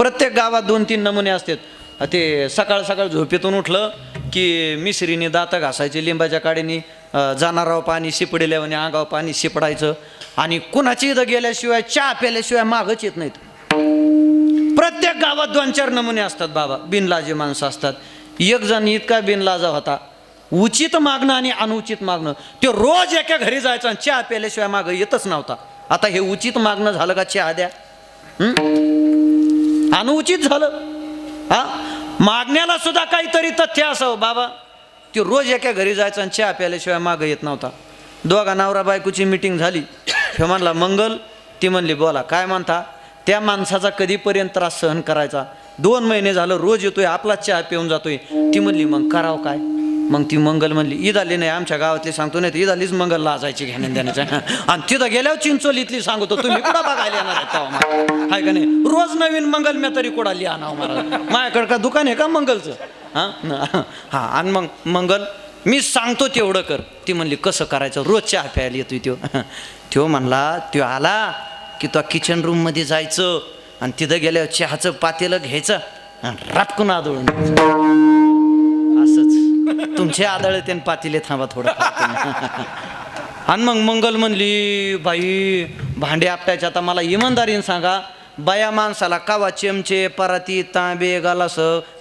प्रत्येक गावात 2-3 नमुने असतात. ते सकाळ सकाळ झोपेतून उठलं की मिसरीने दातं घासायचे, लिंबाच्या काडीने जाणाराव पाणी शिपडल्यावर अंगावर पाणी शिपडायचं. आणि कुणाची इथं गेल्याशिवाय चहा प्याल्याशिवाय मागच येत नाहीत. प्रत्येक गावात 2-4 नमुने असतात बाबा, बिनलाजी माणसं असतात. एक जण इतका बिनलाजा होता, उचित मागणं आणि अनुचित मागणं. ते रोज एका घरी जायचं आणि चहा प्याल्याशिवाय मागं येतच नव्हता. आता हे उचित मागणं झालं का चहा द्या? अनुचित झालं. हा, मागण्याला सुद्धा काहीतरी तथ्य असावं बाबा. ते रोज एका घरी जायचं आणि चहा प्याल्याशिवाय मागं येत नव्हता. दोघा नवरा बायकोची मिटिंग झाली. हे म्हणला मंगल, ती म्हणली बोला काय म्हणता. त्या माणसाचा कधीपर्यंत त्रास सहन करायचा? 2 महिने झालं रोज येतोय, आपला चहा पिऊन जातोय. ती म्हणली मग करावं काय? मग ती मंगल म्हणली ईद आली नाही, आमच्या गावातली सांगतो नाही, ईद आलीच मंगल लाजायची घेण्या देण्याच्या. आणि तिथं गेल्यावर चिंचोलीतली सांगतो, तुम्ही कुठं बघायला येणार आहे का नाही? रोज नवीन मंगल मी तरी कुठं लिहा नाव मला. माझ्याकडं का दुकान आहे का मंगलचं? हां आणि मग मंगल मी सांगतो तेवढं कर. ती म्हणली कसं करायचं? रोज चहा प्यायला येतोय त्यो म्हणला, त्यो आला की तो किचन रूममध्ये जायचं आणि तिथं गेल्यावर चहाचं पातेलं घ्यायचं आणि राटकून आदळून असंच. तुमचे आदळते पातेले थांबा थोडं. आणि मग मंगल म्हणली बाई भांडे आपटायचे. आता मला इमानदारीने सांगा, बाया माणसाला कावा चमचे पराती तांबे गालास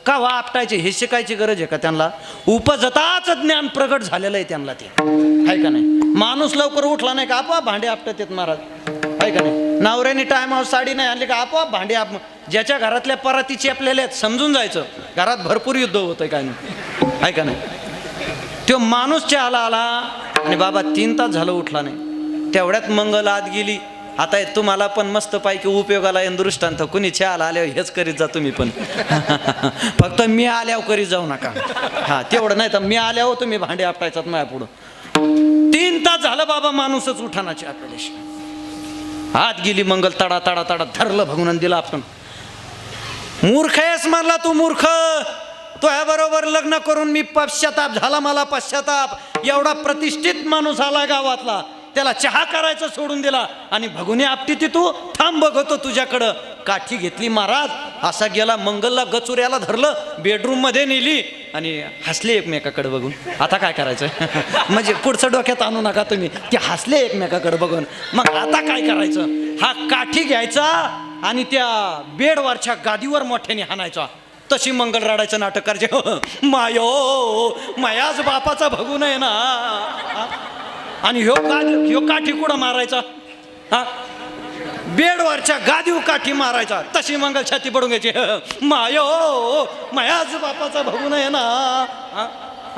कावा आपटायचे हे शिकायची गरज आहे का त्यांना? उपजताच ज्ञान प्रगट झालेलं आहे त्यांना. ते आहे का नाही? माणूस लवकर उठला नाही का आपोआप भांडे आपटत येत महाराज, आहे का नाही? नवऱ्याने टायमावर साडी नाही आणली का आपोआप भांडे ज्याच्या घरातल्या पराती चेपलेल्या आहेत समजून जायचं घरात भरपूर युद्ध होतंय काय नाही, आहे का नाही? तो माणूस चहाला आला आणि बाबा 3 तास झालं उठला नाही. तेवढ्यात मंगल आत गेली. आता तुम्हाला पण मस्त पैकी उपयोगाला येऊन दृष्टांत, कुणी चहाला आल्यावर हेच करीत जा तुम्ही पण. फक्त मी आल्यावर करीत जाऊ नका. हा तेवढं नाही तर मी आल्यावर तुम्ही भांडे आपटायचात माझ्या पुढं. 3 तास झालं बाबा माणूसच उठानाची आपल्याला. आत गेली मंगल, तडा तडा तडा धरलं भगवून दिला आपण. मूर्ख आहेस म्हणला तू, मूर्ख. तो ह्याबरोबर लग्न करून मी पश्चाताप झाला, मला पश्चाताप. एवढा प्रतिष्ठित माणूस आला गावातला, त्याला चहा करायचं सोडून दिला आणि भगुनी आपटी ती तू थांब बघतो तुझ्याकडं. काठी घेतली महाराज, असा गेला मंगलला गचुऱ्याला धरलं, बेडरूम मध्ये नेली आणि हसले एकमेकाकडे बघून. आता काय करायचं? म्हणजे पुढचं डोक्यात आणू नका तुम्ही. ते हसले एकमेकाकडे बघून. मग आता काय करायचं? हा काठी घ्यायचा आणि त्या बेडवरच्या गादीवर मोठ्याने हाणायचा. तशी मंगल रडायचं नाटक करायचे. मायो मायाच बापाचा भगून आहे ना. आणि ह्यो काठी कुठं मारायचा? हा बेडवरच्या गादीव काठी मारायचा. तशी मंगल छाती पडून घ्यायची. मायो मायाच बापाचा भगून आहे ना.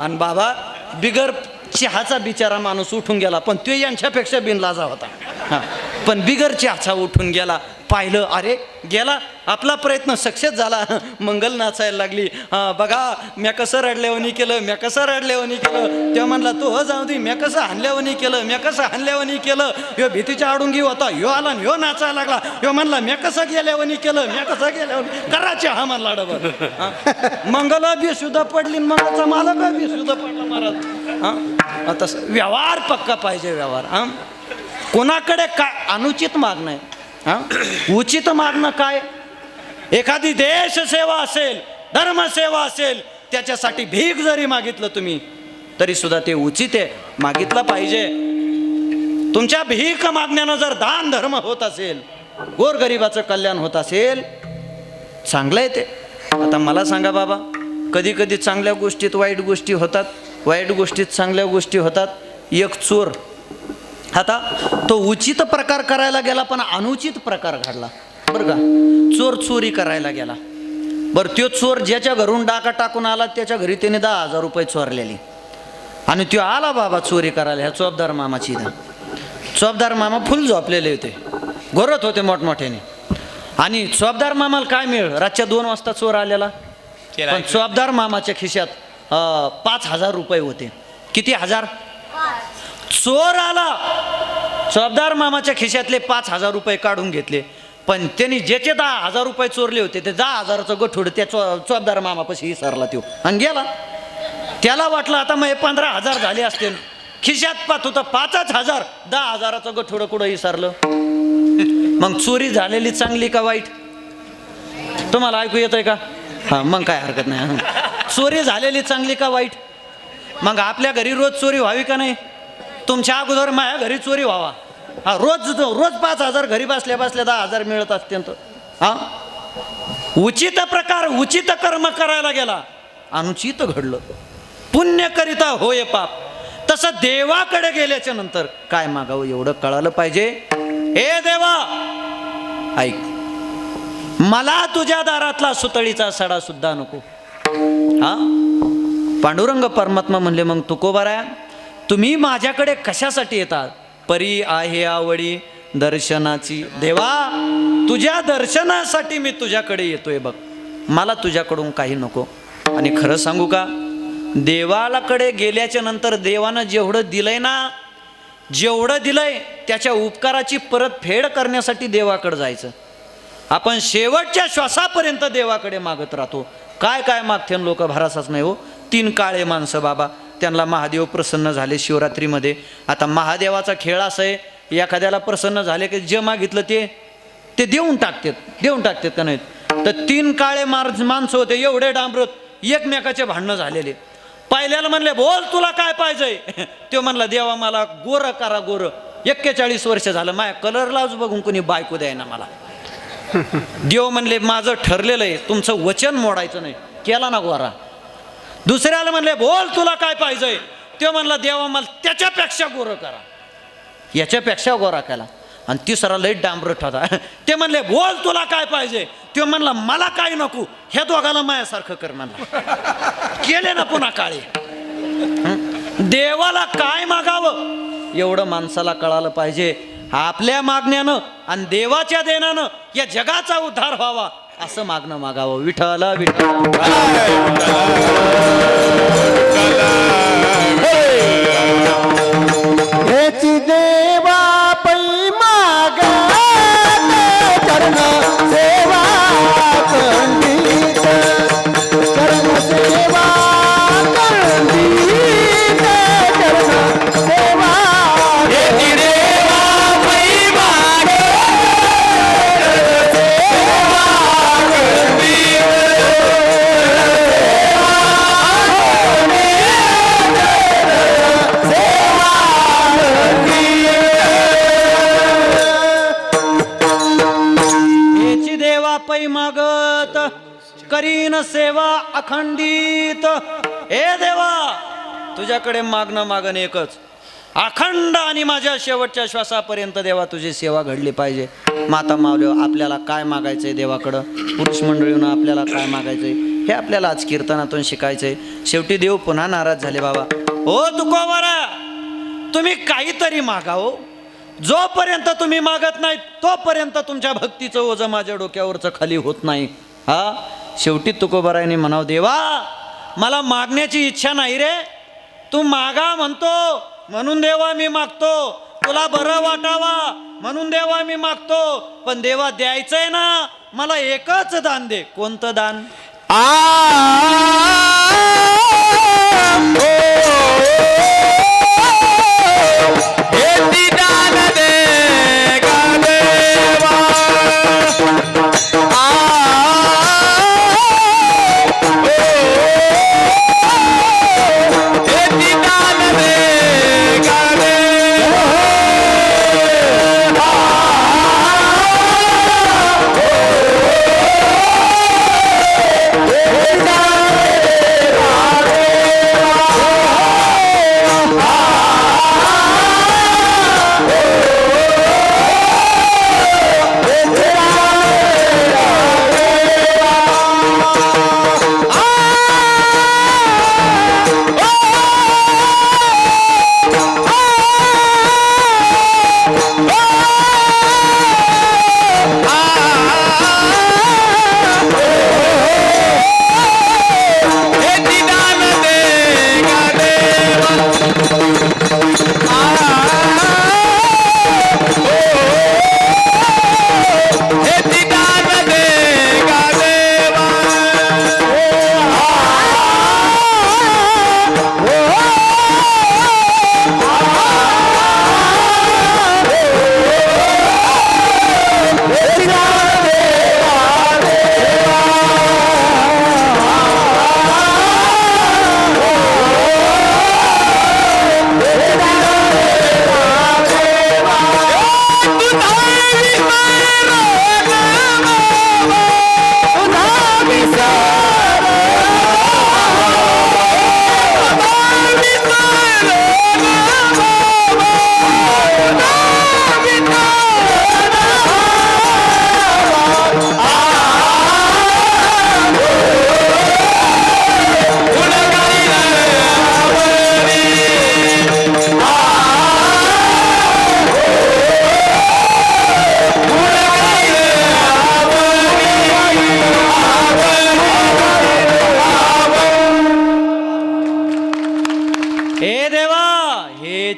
आणि बाबा बिगर चहाचा बिचारा माणूस उठून गेला, पण तो यांच्यापेक्षा बिनलाजा होता. हा पण बिगर चहाचा उठून गेला. पाहिलं, अरे गेला, आपला प्रयत्न सक्सेस झाला. मंगल नाचायला लागली. बघा म्या कसं रडल्यावनी केलं, म्या कसं रडल्यावनी केलं. तेव्हा म्हणला तो हो जाऊ दे, म्या कसं हाणल्यावनी केलं, म्या कसं हाणल्यावनी केलं. ह्यो भीतीच्या आडुंगी होता, ह्यो आला ह्यो नाचायला लागला. ह्यो म्हणला म्या कसं गेल्यावनी केलं, म्या कसं गेल्यावनी करायचे. हा म्हणला डबल. मंगला बी सुद्धा पडली, मंगलचा मालक बी सुद्धा पडला महाराज. हा आता व्यवहार पक्का पाहिजे, व्यवहार. हा कोणाकडे काय अनुचित मागणं आहे, उचित मागणं काय? एखादी देश सेवा असेल, धर्मसेवा असेल, त्याच्यासाठी भीक जरी मागितलं तुम्ही तरी सुद्धा ते उचित आहे, मागितलं पाहिजे. तुमच्या भीक मागण्यानं जर दान धर्म होत असेल, गोरगरिबाचं कल्याण होत असेल, चांगलं आहे ते. आता मला सांगा बाबा, कधी कधी चांगल्या गोष्टीत वाईट गोष्टी होतात, वाईट गोष्टीत चांगल्या गोष्टी होतात. एक चोर, आता तो उचित प्रकार करायला गेला पण अनुचित प्रकार घडला बरं का. चोर चोरी करायला गेला. बरं तो चोर ज्याच्या घरून डाका टाकून आला त्याच्या घरी त्याने 10,000 रुपये चोरलेली. आणि तो आला बाबा चोरी करायला ह्या चोपदार मामाची. चोपदार मामा फुल झोपलेले होते, घोरत होते मोठमोठ्याने. आणि चोपदार मामाला काय मिळ, रातच्या 2 वाजता चोर आलेला. पण चोपदार मामाच्या खिशात 5,000 रुपये होते. किती हजार? चोर आला, चोपदार मामाच्या खिशातले 5,000 रुपये काढून घेतले. पण त्यांनी ज्याचे 10,000 रुपये चोरले होते ते 10,000चं गठोड त्या चोपदार मामापाशी विसरला तो आणि गेला. त्याला वाटलं आता मग 15,000 झाले असतील. खिशात पाहत होतं 5,000, 10,000चं गठोड कुठं विसरलं. मग चोरी झालेली चांगली का वाईट? तुम्हाला ऐकू येतंय का? हा, मग काय हरकत नाही. चोरी झालेली चांगली का वाईट? मग आपल्या घरी रोज चोरी व्हावी का नाही? तुमच्या अगोदर माझ्या घरी चोरी व्हावा. हा, रोज 5,000 घरी बसल्या बसल्या 10,000 मिळत अत्यंत. हा, उचित प्रकार उचित कर्म करायला गेला, अनुचित घडलं. पुण्य करिता होय पाप. तसं देवाकडे गेल्याच्या नंतर काय मागावं एवढं कळालं पाहिजे. हे देवा ऐक, मला तुझ्या दारातला सुतळीचा सडा सुद्धा नको. हा, पांडुरंग परमात्मा म्हणले, मग तुकोबारा तुम्ही माझ्याकडे कशासाठी येतात? परी आहे आवडी दर्शनाची. देवा तुझ्या दर्शनासाठी मी तुझ्याकडे येतोय बघ, मला तुझ्याकडून काही नको. आणि खरं सांगू का, देवालाकडे गेल्याच्या नंतर देवानं जेवढं दिलंय ना, जेवढं दिलंय त्याच्या उपकाराची परतफेड करण्यासाठी देवाकडे जायचं. आपण शेवटच्या श्वासापर्यंत देवाकडे मागत राहतो. काय काय मागते लोक भरासाच नाही हो. 3 काळे माणसं बाबा, त्यांना महादेव प्रसन्न झाले शिवरात्रीमध्ये. आता महादेवाचा खेळ असा आहे, एखाद्याला प्रसन्न झाले की जे मागितलं ते देऊन टाकतात का नाहीत. तर 3 काळे माणसं होते, एवढे डांबरत, एकमेकाचे भांडणं झालेले. पहिल्याला म्हणले बोल तुला काय पाहिजे? तो म्हणला देवा मला गोरं करा, गोरं. 41 वर्ष झालं माझ्या कलरलाच बघून कोणी बायको द्यायना मला. देव म्हणले माझं ठरलेलं आहे, तुमचं वचन मोडायचं नाही. केला ना गोरा. दुसऱ्याला म्हणले बोल तुला काय पाहिजे? तो म्हणला देवा मला त्याच्यापेक्षा गोरं करा, याच्यापेक्षा गोरा केला. आणि तिसरा लई डांबरट होता. ते म्हणले बोल तुला काय पाहिजे? तो म्हणला मला काय नको, ह्या दोघाला मायासारखं कर म्हणला. केले ना पुन्हा काळे. देवाला काय मागावं एवढं माणसाला कळालं पाहिजे. आपल्या मागण्यानं आणि देवाच्या देण्यानं या जगाचा उद्धार व्हावा असं मागणं मागावं. विठ्ठल विठ्ठल देवा पै माग चरण सेवा कंडित, चरण सेवा कंडित, चरण सेवा देवा पै माग पै मागत करीन सेवा अखंडित. हे देवा तुझ्याकडे मागणं एकच, अखंड आणि माझ्या शेवटच्या श्वासापर्यंत देवा तुझी सेवा घडली पाहिजे. माता मावली आपल्याला काय मागायचंय देवाकडं, पुरुष मंडळीनं आपल्याला काय मागायचंय हे आपल्याला आज कीर्तनातून शिकायचंय. शेवटी देव पुन्हा नाराज झाले. बाबा हो तुकोबारा तुम्ही काहीतरी मागा हो. जोपर्यंत तुम्ही मागत नाही तोपर्यंत तुमच्या भक्तीचं ओझं माझ्या डोक्यावरचं खाली होत नाही. हा, शेवटी तुकोबारायने म्हणावं देवा मला मागण्याची इच्छा नाही रे, तू मागा म्हणतो म्हणून देवा मी मागतो, तुला बरं वाटावा म्हणून देवा मी मागतो. पण देवा द्यायचंय ना मला एकच दान दे. कोणतं दान?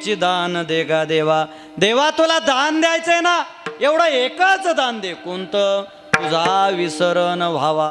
मातीची दान दे गा देवा. देवा तुला दान द्यायचंय ना, एवढं एकच दान दे. कोणतं? तुझा विसरण व्हावा.